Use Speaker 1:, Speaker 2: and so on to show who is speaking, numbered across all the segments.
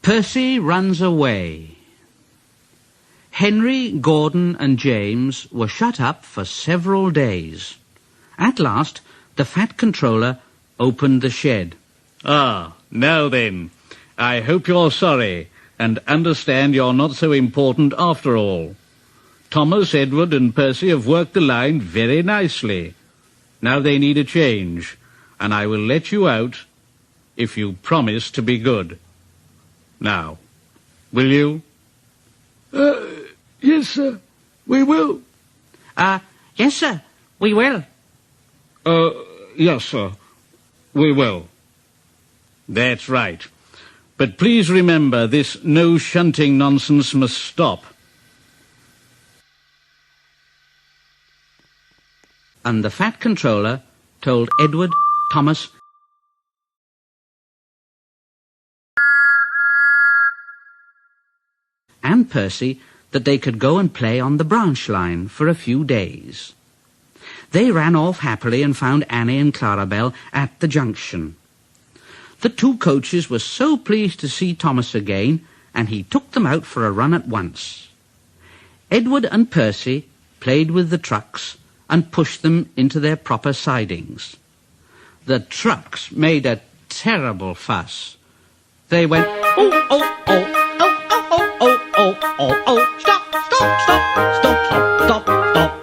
Speaker 1: Percy runs away. Henry, Gordon and James were shut up for several days. At last, the Fat Controller opened the shed.
Speaker 2: Ah, now then, I hope you're sorry and understand you're not so important after all. Thomas, Edward and Percy have worked the line very nicely. Now they need a change, and I will let you out if you promise to be good. Now, will you?
Speaker 3: Yes, sir, we will.
Speaker 1: Yes, sir, we will.
Speaker 2: Yes, sir, we will. That's right. But please remember, this no shunting nonsense must stop.
Speaker 1: And the Fat Controller told Edward, Thomas and Percy that they could go and play on the branch line for a few days. They ran off happily and found Annie and Clarabel at the junction. The two coaches were so pleased to see Thomas again, and he took them out for a run at once. Edward and Percy played with the trucks and pushed them into their proper sidings. The trucks made a terrible fuss. They went, oh, oh, oh, oh, oh, oh, oh, oh, oh, oh, stop, stop, stop, stop, stop, stop, stop.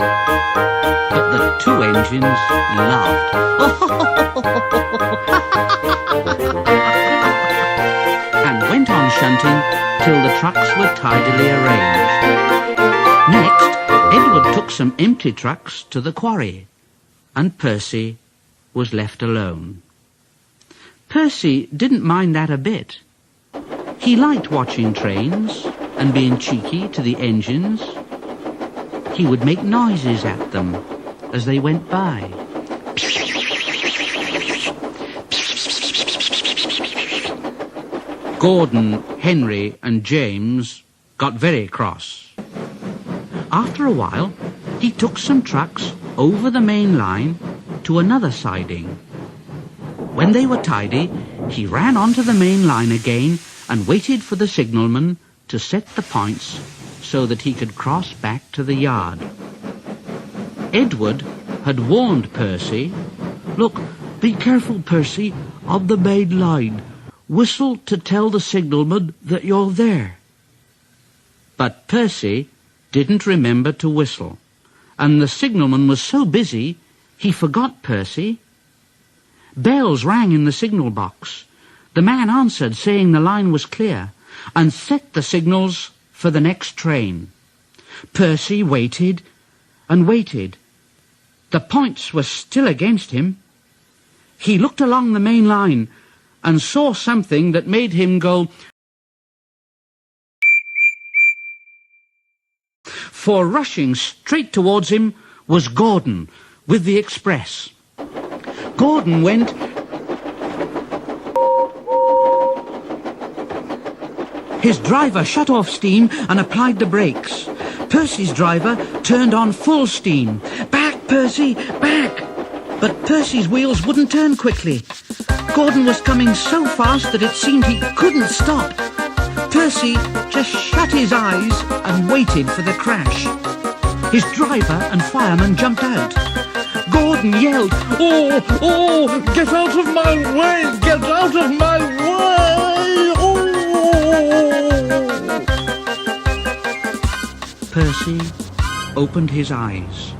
Speaker 1: But the two engines laughed. And went on shunting till the trucks were tidily arranged. Next, Edward took some empty trucks to the quarry, and Percy was left alone. Percy didn't mind that a bit. He liked watching trains and being cheeky to the engines. He would make noises at them as they went by. Gordon, Henry and James got very cross. After a while, he took some trucks over the main line to another siding. When they were tidy, he ran onto the main line again and waited for the signalman to set the points so that he could cross back to the yard. Edward had warned Percy, "Look, be careful, Percy, of the main line. Whistle to tell the signalman that you're there." But Percy didn't remember to whistle, and the signalman was so busy he forgot Percy. Bells rang in the signal box. The man answered, saying the line was clear, and set the signals for the next train. Percy waited and waited. The points were still against him. He looked along the main line and saw something that made him go, for rushing straight towards him was Gordon with the express. Gordon went, his driver shut off steam and applied the brakes. Percy's driver turned on full steam. "Back, Percy, back!" But Percy's wheels wouldn't turn quickly. Gordon was coming so fast that it seemed he couldn't stop. Percy just shut his eyes and waited for the crash. His driver and fireman jumped out. Gordon yelled, "Oh, oh, get out of my way! Get out of my way! Oh!" Percy opened his eyes.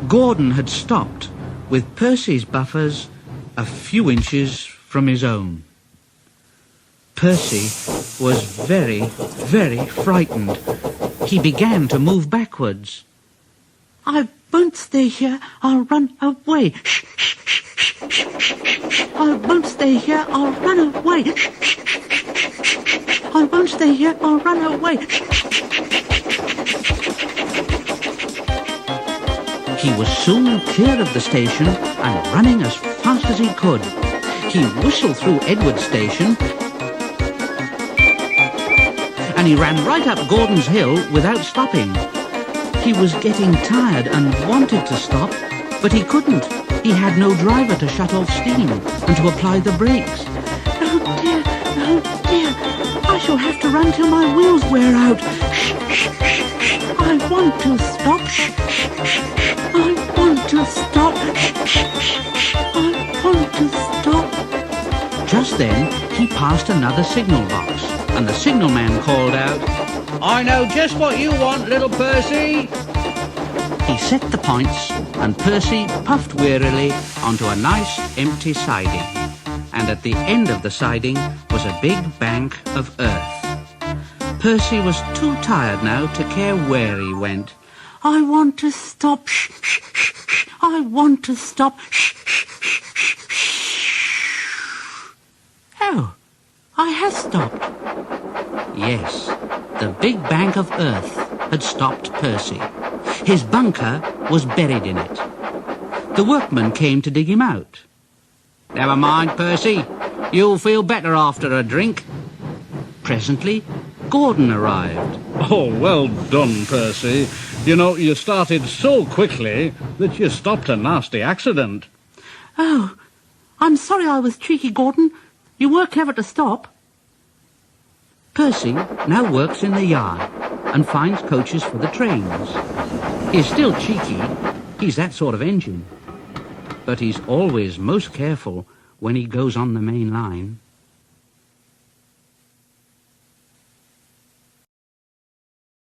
Speaker 1: Gordon had stopped, with Percy's buffers a few inches from his own. Percy was very, very frightened. He began to move backwards. "I won't stay here. I'll run away. Shh, shh, shh, shh, shh, shh. I won't stay here. I'll run away. Shh, shh, shh, shh, shh. I won't stay here. I'll run away." He was soon clear of the station and running as fast as he could. He whistled through Edward's station, and he ran right up Gordon's Hill without stopping. He was getting tired and wanted to stop, but he couldn't. He had no driver to shut off steam and to apply the brakes. "Oh dear, I I shall have to run till my wheels wear out. Shh, shh, shh, shh. I want to stop. Shh, shh, shh, shh. I want to stop. Shh, shh, shh, shh. I want to stop. Just then, he passed another signal box, and the signalman called out,
Speaker 2: I know just what you want, little Percy.
Speaker 1: He set the points, and Percy puffed wearily onto a nice empty siding. And at the end of the siding was a big bank of earth. Percy was too tired now to care where he went. I want to stop. Shh, shh, shh, shh. I want to stop. Shh, shh, shh, shh, shh. Oh, I have stopped. Yes, the big bank of earth had stopped Percy. His bunker was buried in it. The workmen came to dig him out. Never mind, Percy. You'll feel better after a drink. Presently, Gordon arrived.
Speaker 2: Oh, well done, Percy. You know, you started so quickly that you stopped a nasty accident.
Speaker 1: Oh, I'm sorry I was cheeky, Gordon. You were clever to stop. Percy now works in the yard and finds coaches for the trains. He's still cheeky. He's that sort of engine. But he's always most careful when he goes on the main line.